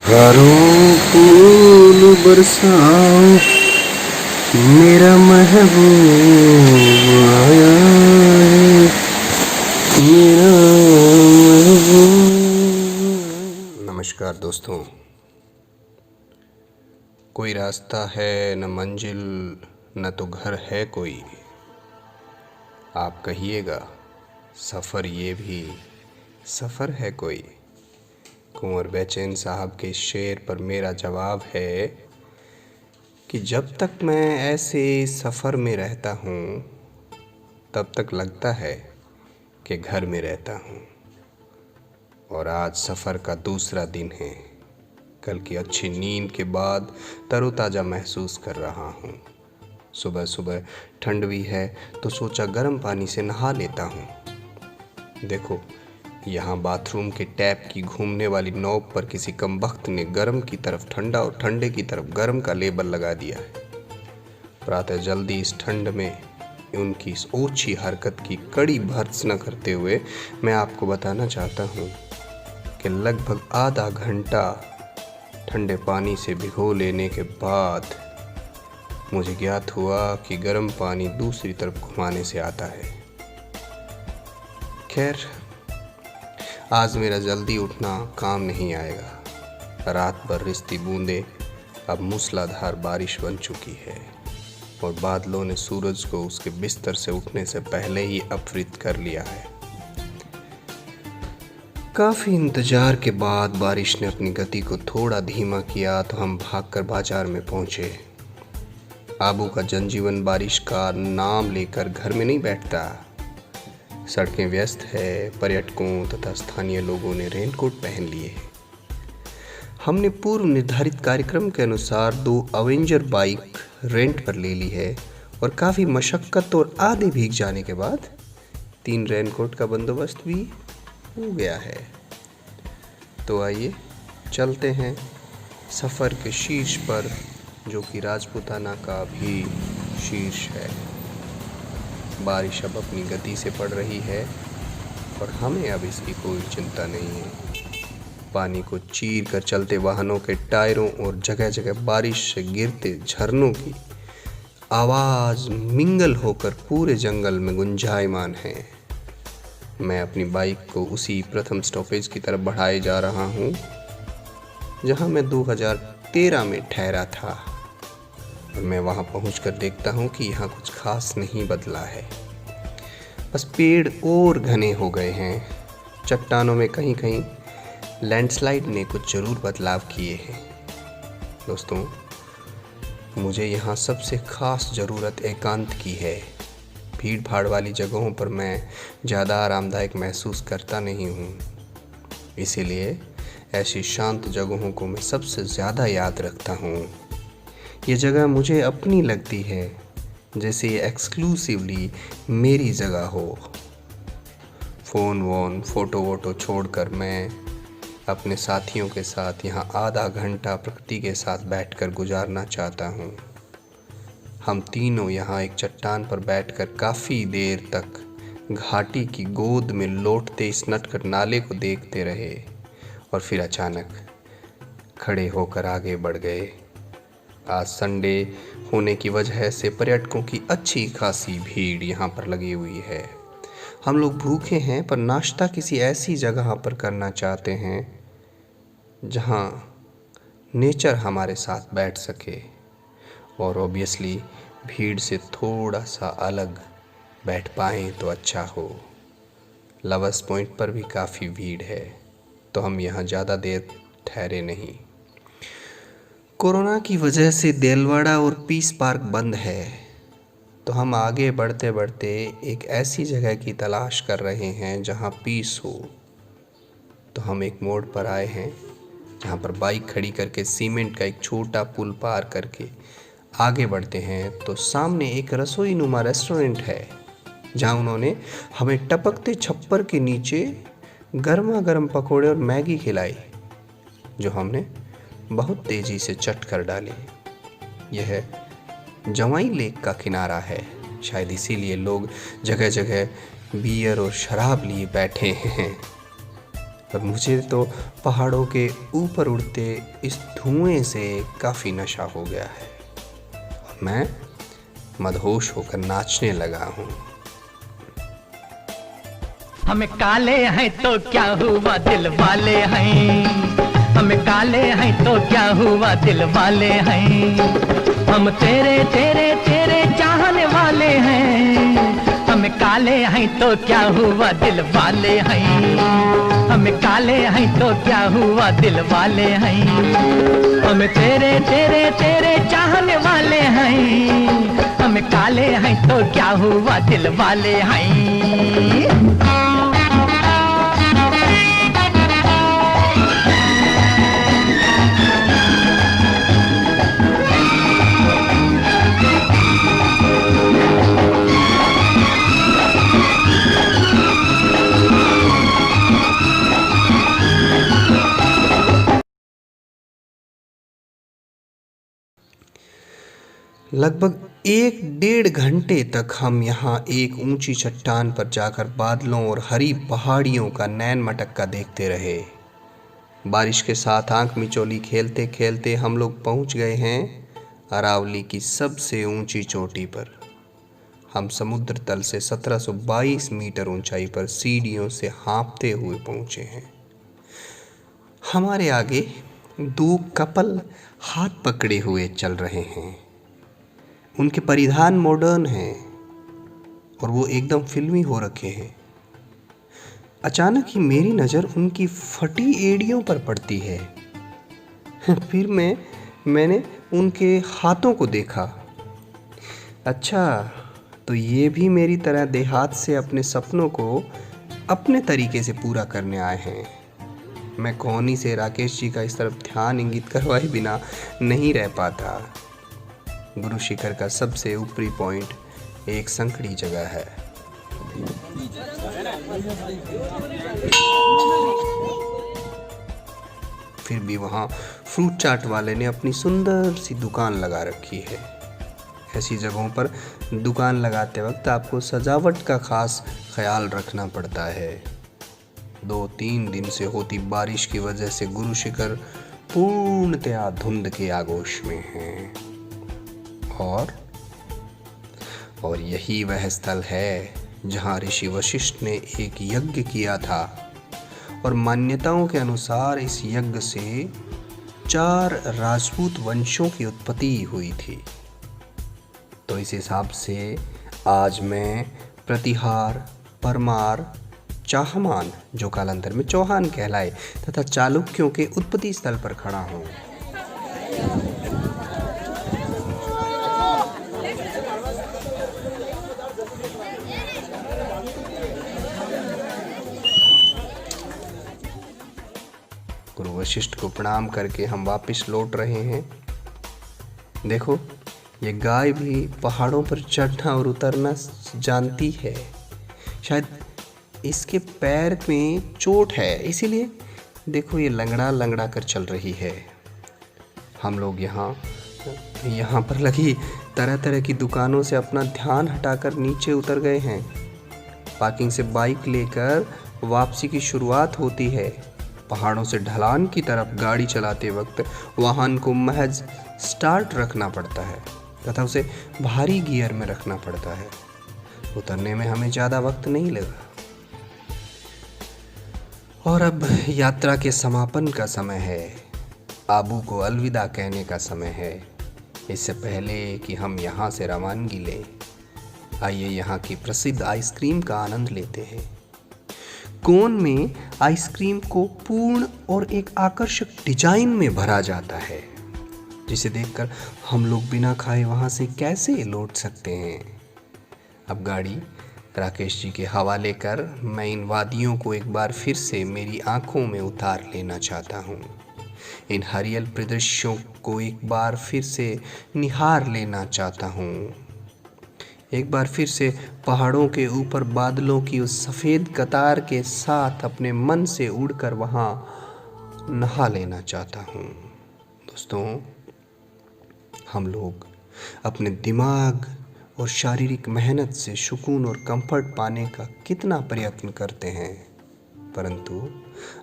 घरों फूल बरसाओ, मेरा महबूब आया है, मेरा महबूब। नमस्कार दोस्तों। कोई रास्ता है न मंजिल, न तो घर है कोई। आप कहिएगा सफ़र ये भी सफ़र है कोई। कुंवर बेचैन साहब के शेर पर मेरा जवाब है कि जब तक मैं ऐसे सफ़र में रहता हूँ तब तक लगता है कि घर में रहता हूँ। और आज सफ़र का दूसरा दिन है। कल की अच्छी नींद के बाद तरोताज़ा महसूस कर रहा हूँ। सुबह सुबह ठंड भी है तो सोचा गर्म पानी से नहा लेता हूँ। देखो, यहाँ बाथरूम के टैप की घूमने वाली नॉब पर किसी कमबख्त ने गर्म की तरफ ठंडा और ठंडे की तरफ गर्म का लेबल लगा दिया है। प्रातः जल्दी इस ठंड में उनकी इस ओछी हरकत की कड़ी भर्त्सना करते हुए मैं आपको बताना चाहता हूँ कि लगभग आधा घंटा ठंडे पानी से भिगो लेने के बाद मुझे ज्ञात हुआ कि गर्म पानी दूसरी तरफ घुमाने से आता है। खैर, आज मेरा जल्दी उठना काम नहीं आएगा। रात भर रिसती बूंदें अब मूसलाधार बारिश बन चुकी है और बादलों ने सूरज को उसके बिस्तर से उठने से पहले ही अपहृत कर लिया है। काफ़ी इंतजार के बाद बारिश ने अपनी गति को थोड़ा धीमा किया तो हम भागकर बाजार में पहुंचे। आबू का जनजीवन बारिश का नाम लेकर घर में नहीं बैठता। सड़कें व्यस्त है, पर्यटकों तथा स्थानीय लोगों ने रेनकोट पहन लिए। हमने पूर्व निर्धारित कार्यक्रम के अनुसार 2 अवेंजर बाइक रेंट पर ले ली है और काफ़ी मशक्क़त और आधे भीग जाने के बाद 3 रेनकोट का बंदोबस्त भी हो गया है। तो आइए चलते हैं सफ़र के शीर्ष पर, जो कि राजपूताना का भी शीर्ष है। बारिश अब अपनी गति से पड़ रही है और हमें अब इसकी कोई चिंता नहीं है। पानी को चीर कर चलते वाहनों के टायरों और जगह जगह बारिश से गिरते झरनों की आवाज़ मिंगल होकर पूरे जंगल में गुंजायमान है। मैं अपनी बाइक को उसी प्रथम स्टॉपेज की तरफ बढ़ाए जा रहा हूँ जहाँ मैं 2013 में ठहरा था। और मैं वहाँ पहुँचकर देखता हूँ कि यहाँ कुछ खास नहीं बदला है। बस पेड़ और घने हो गए हैं। चट्टानों में कहीं कहीं लैंडस्लाइड ने कुछ ज़रूर बदलाव किए हैं। दोस्तों, मुझे यहाँ सबसे ख़ास ज़रूरत एकांत की है। भीड़ भाड़ वाली जगहों पर मैं ज़्यादा आरामदायक महसूस करता नहीं हूँ। इसीलिए ऐसी शांत जगहों को मैं सबसे ज़्यादा याद रखता हूँ। ये जगह मुझे अपनी लगती है, जैसे ये एक्सक्लूसिवली मेरी जगह हो। फ़ोन वोन फ़ोटो वोटो छोड़कर मैं अपने साथियों के साथ यहाँ आधा घंटा प्रकृति के साथ बैठकर गुजारना चाहता हूँ। हम तीनों यहाँ एक चट्टान पर बैठकर काफ़ी देर तक घाटी की गोद में लौटते इस नटखट नाले को देखते रहे और फिर अचानक खड़े होकर आगे बढ़ गए। आज संडे होने की वजह से पर्यटकों की अच्छी खासी भीड़ यहाँ पर लगी हुई है। हम लोग भूखे हैं पर नाश्ता किसी ऐसी जगह पर करना चाहते हैं जहाँ नेचर हमारे साथ बैठ सके और ऑब्वियसली भीड़ से थोड़ा सा अलग बैठ पाएँ तो अच्छा हो। लवर्स पॉइंट पर भी काफ़ी भीड़ है तो हम यहाँ ज़्यादा देर ठहरे नहीं। कोरोना की वजह से देलवाड़ा और पीस पार्क बंद है तो हम आगे बढ़ते बढ़ते एक ऐसी जगह की तलाश कर रहे हैं जहाँ पीस हो। तो हम एक मोड़ पर आए हैं जहाँ पर बाइक खड़ी करके सीमेंट का एक छोटा पुल पार करके आगे बढ़ते हैं तो सामने एक रसोई नुमा रेस्टोरेंट है जहाँ उन्होंने हमें टपकते छप्पर के नीचे गर्मा गर्म पकोड़े और मैगी खिलाई, जो हमने बहुत तेज़ी से चट कर डाली। यह जवाई लेक का किनारा है, शायद इसीलिए लोग जगह जगह बियर और शराब लिए बैठे हैं। पर मुझे तो पहाड़ों के ऊपर उड़ते इस धुएं से काफ़ी नशा हो गया है और मैं मदहोश होकर नाचने लगा हूँ। हम काले हैं तो क्या हुआ दिल वाले हैं, हम काले हैं तो क्या हुआ दिल वाले हैं, हम तेरे तेरे तेरे चाहने वाले हैं, हम काले हैं तो क्या हुआ दिल वाले हैं, हम काले हैं तो क्या हुआ दिल वाले हैं, हम तेरे तेरे तेरे चाहने वाले हैं, हम काले हैं तो क्या हुआ दिल वाले हैं। लगभग 1 डेढ़ घंटे तक हम यहाँ एक ऊंची चट्टान पर जाकर बादलों और हरी पहाड़ियों का नैन मटक्का देखते रहे। बारिश के साथ आंख मिचौली खेलते खेलते हम लोग पहुँच गए हैं अरावली की सबसे ऊंची चोटी पर। हम समुद्र तल से 1722 मीटर ऊंचाई पर सीढ़ियों से हाँफते हुए पहुँचे हैं। हमारे आगे 2 कपल हाथ पकड़े हुए चल रहे हैं। उनके परिधान मॉडर्न हैं और वो एकदम फिल्मी हो रखे हैं। अचानक ही मेरी नज़र उनकी फटी एड़ियों पर पड़ती है। फिर मैंने उनके हाथों को देखा। अच्छा, तो ये भी मेरी तरह देहात से अपने सपनों को अपने तरीके से पूरा करने आए हैं। मैं कोहनी से राकेश जी का इस तरफ ध्यान इंगित करवाए बिना नहीं रह पाता। गुरु शिखर का सबसे ऊपरी पॉइंट एक संकड़ी जगह है। फिर भी वहाँ फ्रूट चाट वाले ने अपनी सुंदर सी दुकान लगा रखी है। ऐसी जगहों पर दुकान लगाते वक्त आपको सजावट का खास ख्याल रखना पड़ता है। 2-3 दिन से होती बारिश की वजह से गुरु शिखर पूर्णतया धुंध के आगोश में है। और यही वह स्थल है जहाँ ऋषि वशिष्ठ ने एक यज्ञ किया था और मान्यताओं के अनुसार इस यज्ञ से 4 राजपूत वंशों की उत्पत्ति हुई थी। तो इस हिसाब से आज मैं प्रतिहार, परमार, चाहमान, जो कालांतर में चौहान कहलाए, तथा चालुक्यों के उत्पत्ति स्थल पर खड़ा हूँ। गुरु वशिष्ठ को प्रणाम करके हम वापस लौट रहे हैं। देखो, ये गाय भी पहाड़ों पर चढ़ना और उतरना जानती है। शायद इसके पैर में चोट है, इसीलिए देखो ये लंगड़ा लंगड़ा कर चल रही है। हम लोग यहाँ पर लगी तरह तरह की दुकानों से अपना ध्यान हटाकर नीचे उतर गए हैं। पार्किंग से बाइक लेकर वापसी की शुरुआत होती है। पहाड़ों से ढलान की तरफ गाड़ी चलाते वक्त वाहन को महज स्टार्ट रखना पड़ता है तथा उसे भारी गियर में रखना पड़ता है। उतरने में हमें ज़्यादा वक्त नहीं लगा। और अब यात्रा के समापन का समय है। आबू को अलविदा कहने का समय है। इससे पहले कि हम यहाँ से रवानगी लें, आइए यहाँ की प्रसिद्ध आइसक्रीम का आनंद लेते हैं। कोन में आइसक्रीम को पूर्ण और एक आकर्षक डिजाइन में भरा जाता है, जिसे देखकर हम लोग बिना खाए वहाँ से कैसे लौट सकते हैं। अब गाड़ी राकेश जी के हवाले कर मैं इन वादियों को एक बार फिर से मेरी आंखों में उतार लेना चाहता हूँ। इन हरियल परिदृश्यों को एक बार फिर से निहार लेना चाहता हूँ। एक बार फिर से पहाड़ों के ऊपर बादलों की उस सफ़ेद कतार के साथ अपने मन से उड़कर वहाँ नहा लेना चाहता हूँ। दोस्तों, हम लोग अपने दिमाग और शारीरिक मेहनत से सुकून और कंफर्ट पाने का कितना प्रयत्न करते हैं, परंतु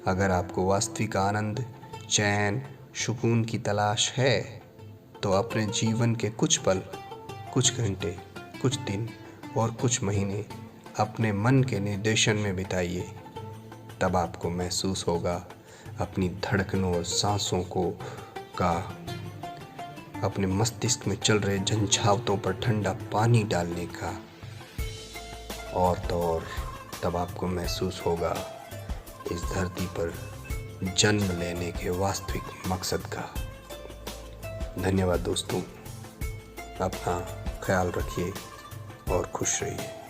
अगर आपको वास्तविक आनंद, चैन, सुकून की तलाश है तो अपने जीवन के कुछ पल, कुछ घंटे, कुछ दिन और कुछ महीने अपने मन के निर्देशन में बिताइए। तब आपको महसूस होगा अपनी धड़कनों और सांसों का अपने मस्तिष्क में चल रहे झंझावतों पर ठंडा पानी डालने का। और तो और तब आपको महसूस होगा इस धरती पर जन्म लेने के वास्तविक मकसद का। धन्यवाद दोस्तों, अपना ख्याल रखिए और खुश रहिए।